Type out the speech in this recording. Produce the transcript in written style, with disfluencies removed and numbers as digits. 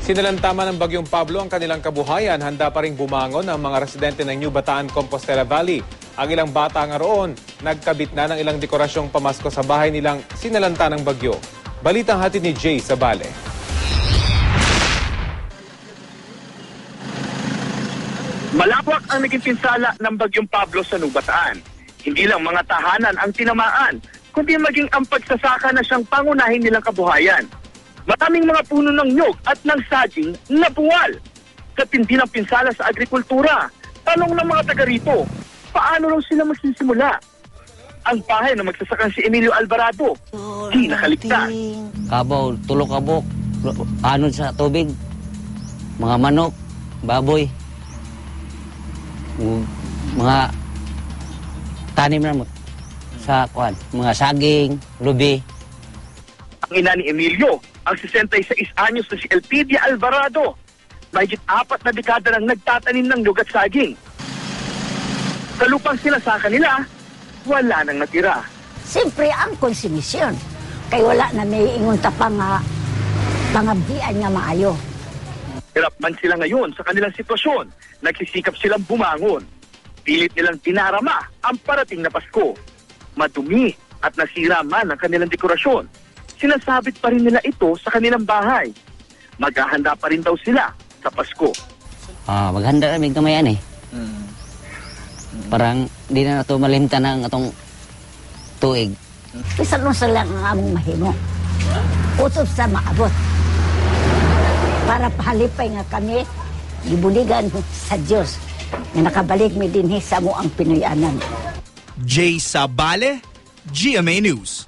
Sinalantama ng Bagyong Pablo ang kanilang kabuhayan, handa pa ring bumangon ang mga residente ng New Bataan, Compostela Valley. Ang ilang bata nga roon, nagkabit na ng ilang dekorasyong pamasko sa bahay nilang sinalanta ng bagyo. Balitang hatid ni Jay Sabale. Malawak ang naging pinsala ng Bagyong Pablo sa New Bataan. Hindi lang mga tahanan ang tinamaan, kundi maging ang pagsasaka na siyang pangunahin nilang kabuhayan. Maraming mga puno ng nyog at ng saging na buwal. Sa tindi ng pinsala sa agrikultura, tanong ng mga taga rito, paano raw sila magsisimula? Ang bahay na magsasakang si Emilio Alvarado, di nakaligtas. Kabaw, tulok kabok, anod sa tubig, mga manok, baboy, mga tanim na sa kuwan, mga saging, lubi. Ang ina ni Emilio, ang 66 anyos na si Elpidia Alvarado, mahigit 4 na dekada nang nagtatanim ng nyug at saging. Sa lupang sinasaka nila, wala nang natira. Siyempre ang konsumisyon. Kaya wala na may ingon ta pa nga pangabdian nga maayo. Hirap man sila ngayon sa kanilang sitwasyon, nagsisikap silang bumangon. Pilit nilang dinarama ang parating na Pasko. Madumi at nasira man ang kanilang dekorasyon. Sinasabit pa rin nila ito sa kanilang bahay. Maghahanda pa rin daw sila sa Pasko. Maghanda kami kamayan eh. Parang di na ito malimta ng atong tuig. Isa nun sa lang ang among mahimo. Utob sa maabot. Para pahalipay nga kami, gibuligan sa Diyos na nakabalik mi dinhi sa mo ang Pinoyanan. Jay Sabale, GMA News.